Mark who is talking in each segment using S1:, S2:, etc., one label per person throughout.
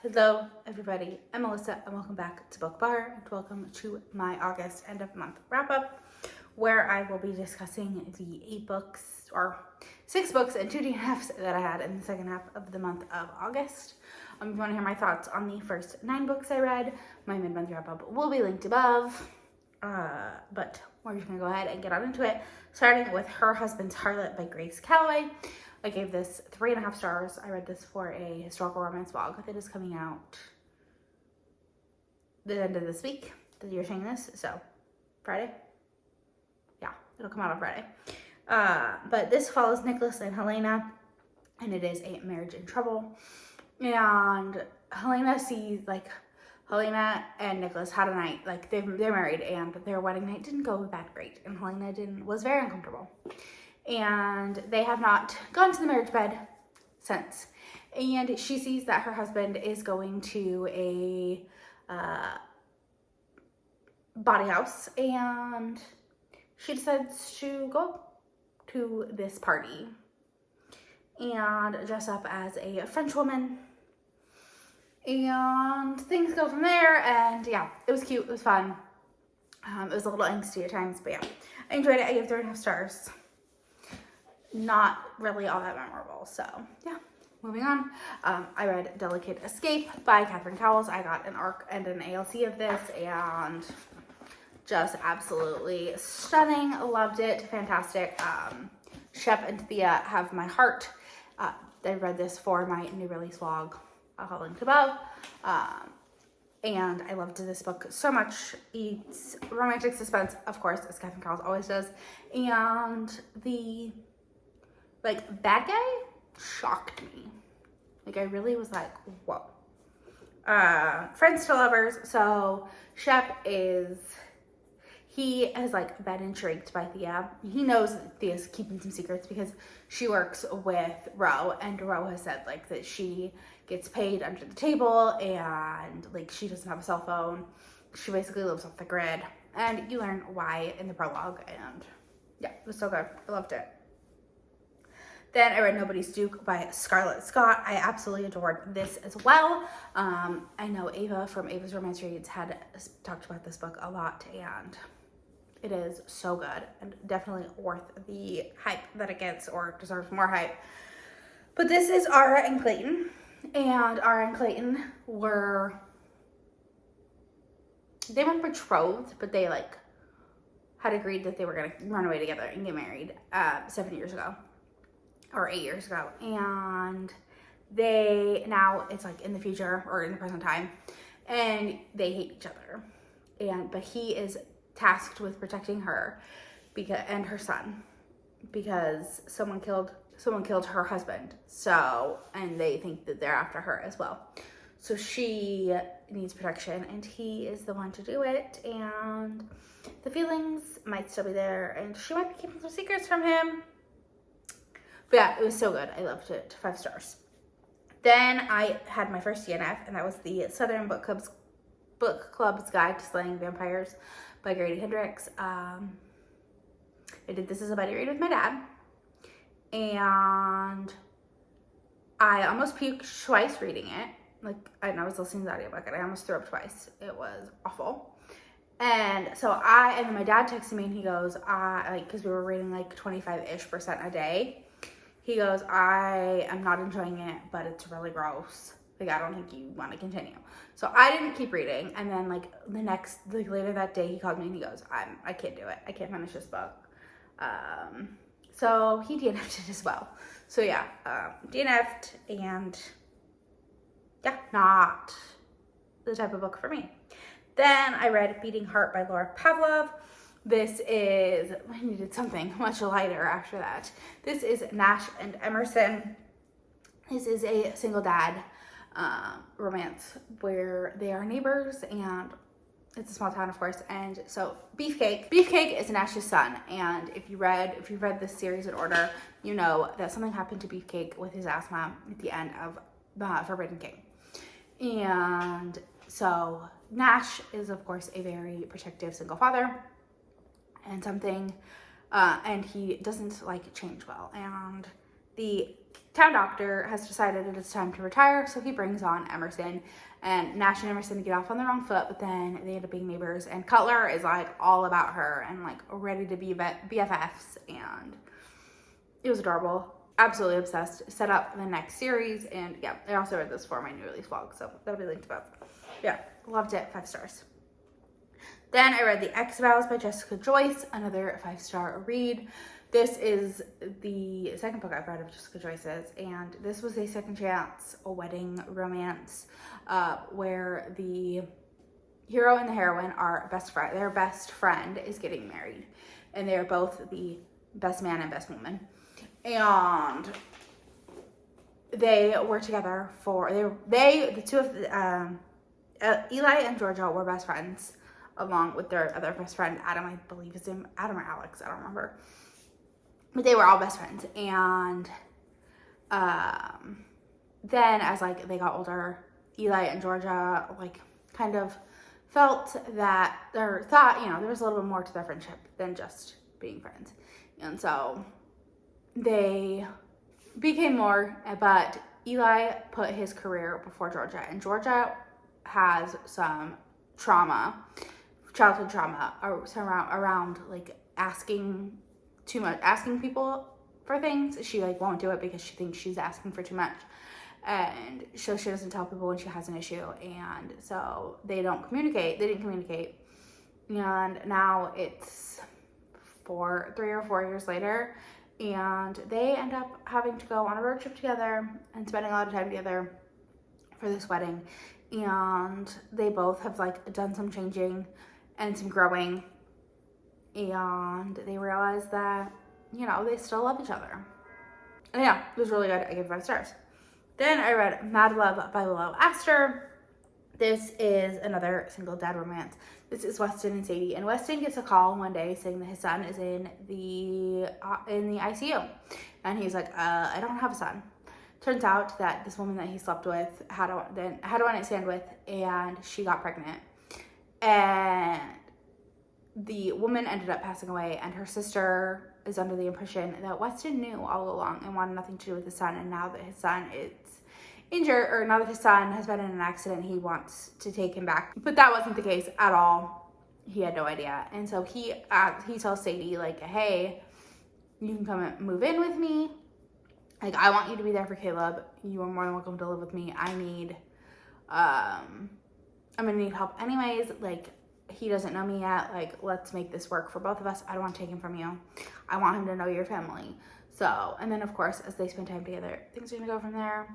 S1: Hello everybody, I'm Melissa and welcome back to Book Bar and welcome to my August end of month wrap up where I will be discussing the 6 books and 2 DNFs that I had in the second half of the month of August. If you want to hear my thoughts on the first 9 books I read, my mid-month wrap up will be linked above. But we're just gonna go ahead and get on into it, starting with Her Husband's Harlot by Calloway. I gave this 3.5 stars. I read this for a historical romance blog that is coming out the end of this week that you're seeing this, so Friday. Yeah, it'll come out on Friday. But this follows Nicholas and Helena, and it is a marriage in trouble. And Helena and Nicholas had a night, like they're married, and their wedding night didn't go that great, and Helena was very uncomfortable. And they have not gone to the marriage bed since. And she sees that her husband is going to a body house, and she decides to go to this party and dress up as a French woman. And things go from there, and yeah, it was cute, it was fun. It was a little angsty at times, but yeah, I enjoyed it. I gave 3.5 stars. Not really all that memorable, so yeah, moving on. I read Delicate Escape by Cowles. I got an ARC and an ALC of this, and just absolutely stunning. Loved it. Fantastic. Shep and Thea have my heart. I read this for my new release vlog. I'll link above. And I loved this book so much. It's romantic suspense, of course, as Cowles always does. And the bad guy shocked me. I really was like, whoa. Friends to lovers. So Shep he has been intrigued by Thea. He knows that Thea's keeping some secrets because she works with Ro, and Ro has said that she gets paid under the table, and she doesn't have a cell phone. She basically lives off the grid, and you learn why in the prologue, and yeah, it was so good. I loved it. Then I read Nobody's Duke by Scarlett Scott. I absolutely adored this as well. I know Ava from Ava's Romance Reads had talked about this book a lot, and it is so good and definitely worth the hype that it gets, or deserves more hype. But this is Ara and Clayton, and Ara and Clayton weren't betrothed, but they had agreed that they were gonna run away together and get married 7 years ago. Or 8 years ago, and now it's in the future or in the present time, and they hate each other, but he is tasked with protecting her and her son because someone killed her husband, and they think that they're after her as well, so she needs protection, and he is the one to do it, and the feelings might still be there, and she might be keeping some secrets from him. But yeah, it was so good. I loved it. 5 stars. Then I had my first DNF, and that was the Southern Book Club's Guide to Slaying Vampires by Grady, Hendrix. I did this as a buddy read with my dad, and I almost puked twice reading it. I was listening to the audiobook, and I almost threw up twice. It was awful. And so and then my dad texted me, and he goes, because we were reading 25-ish% a day. He goes, I am not enjoying it, but it's really gross. I don't think you want to continue. So I didn't keep reading. And then later that day, he called me and he goes, I can't do it. I can't finish this book. So he DNF'd it as well. So yeah, DNF'd, and yeah, not the type of book for me. Then I read Beating Heart by Pavlov. I needed something much lighter after that. This is Nash and Emerson. This is a single dad romance where they are neighbors, and it's a small town, of course. And so Beefcake is Nash's son, and if you've read this series in order, you know that something happened to Beefcake with his asthma at the end of Forbidden King. And so Nash is, of course, a very protective single father, and he doesn't change well, and the town doctor has decided it is time to retire, so he brings on Emerson. And Nash and Emerson get off on the wrong foot, but then they end up being neighbors. And Cutler is like all about her and like ready to be BFFs. And it was adorable. Absolutely obsessed. Set up the next series. And yeah, I also read this for my new release vlog, so that'll be linked above. Yeah, loved it. 5 stars. Then I read The X-Vows by Jessica Joyce, another 5-star read. This is the second book I've read of Jessica Joyce's, and this was a second chance, a wedding romance, where the hero and the heroine are best friend. Their best friend is getting married, and they're both the best man and best woman. And they were together for the two of Eli and Georgia were best friends, along with their other best friend Adam. I believe his name Adam or Alex. I don't remember. But they were all best friends. And then as like they got older, Eli and Georgia like kind of felt that, or thought, you know, there was a little bit more to their friendship than just being friends. And so they became more, but Eli put his career before Georgia, and Georgia has some trauma, childhood trauma around like asking too much, asking people for things. She like won't do it because she thinks she's asking for too much, and so she doesn't tell people when she has an issue, and so they didn't communicate, and now it's 3 or 4 years later, and they end up having to go on a road trip together and spending a lot of time together for this wedding. And they both have like done some changing and some growing, and they realize that, you know, they still love each other. And yeah, it was really good. I gave it 5 stars. Then I read Mad Love by Willow, Aster. This is another single dad romance. This is Weston and Sadie, and Weston gets a call one day saying that his son is in the ICU, and he's like, I don't have a son. Turns out that this woman that he slept with had a one-night stand with, and she got pregnant, and the woman ended up passing away, and her sister is under the impression that Weston knew all along and wanted nothing to do with his son, and now that his son is injured, or now that his son has been in an accident, he wants to take him back. But that wasn't the case at all. He had no idea. And so he tells Sadie, like, hey, you can come and move in with me. Like, I want you to be there for Caleb. You are more than welcome to live with me. I'm gonna need help anyways. Like, he doesn't know me yet. Like, let's make this work for both of us. I don't want to take him from you. I want him to know your family. So, and then of course, as they spend time together, things are gonna go from there.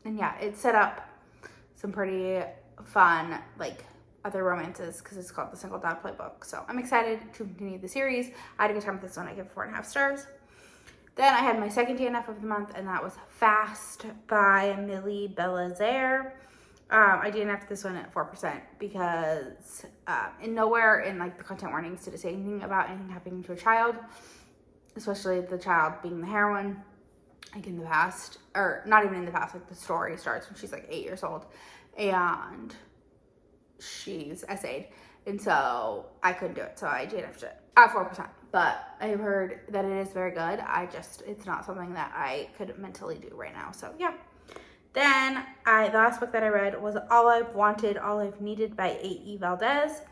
S1: And yeah, it set up some pretty fun, like, other romances, because it's called the Single Dad Playbook. So I'm excited to continue the series. I had a good time with this one. I give it 4.5 stars. Then I had my second DNF of the month, and that was Fast by Millie Belizare. I DNF'd this one at 4% because nowhere in like the content warnings did it say anything about anything happening to a child, especially the child being the heroine. Like in the past, or not even in the past, like the story starts when she's like 8 years old and she's essayed, and so I couldn't do it, so I DNF'd it at 4%. But I've heard that it is very good. It's not something that I could mentally do right now. So yeah. Then the last book that I read was All I've Wanted, All I've Needed by A.E. Valdez.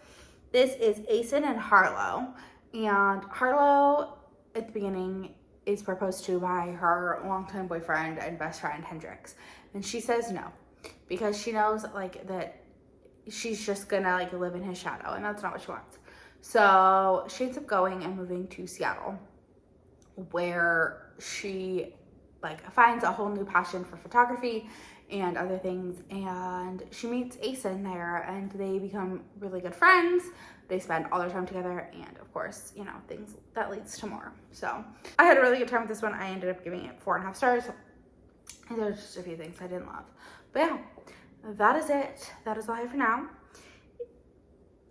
S1: This is Asen and Harlot. And Harlot, at the beginning, is proposed to by her longtime boyfriend and best friend, Hendrix. And she says no, because she knows, like, that she's just gonna, like, live in his shadow, and that's not what she wants. So she ends up going and moving to Seattle, where she, like, finds a whole new passion for photography and other things, and she meets Asen there, and they become really good friends. They spend all their time together, and of course, you know, things that leads to more. So I had a really good time with this one. I ended up giving it 4.5 stars. And there were just a few things I didn't love. But yeah, that is it. That is all I have for now.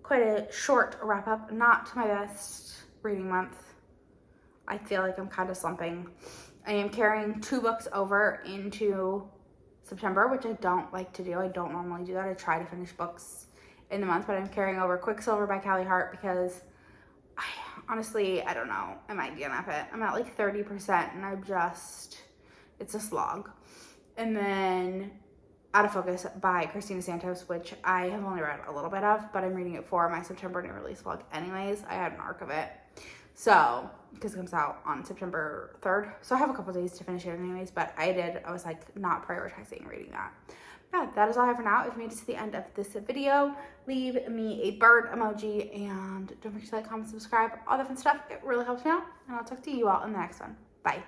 S1: Quite a short wrap up. Not my best reading month. I feel like I'm kind of slumping. I am carrying 2 books over into September, which I don't like to do. I don't normally do that. I try to finish books in the month, but I'm carrying over Quicksilver by Callie Hart because honestly, I don't know. I might DNF it. I'm at like 30%, and I'm just It's a slog. And then Out of Focus by Christina Santos, which I have only read a little bit of, but I'm reading it for my September new release vlog anyways. I had an arc of it. So, because it comes out on September 3rd. So I have a couple days to finish it anyways, but I was like not prioritizing reading that. Yeah, that is all I have for now. If you made it to the end of this video, leave me a bird emoji and don't forget to like, comment, subscribe, all that fun stuff. It really helps me out, and I'll talk to you all in the next one. Bye.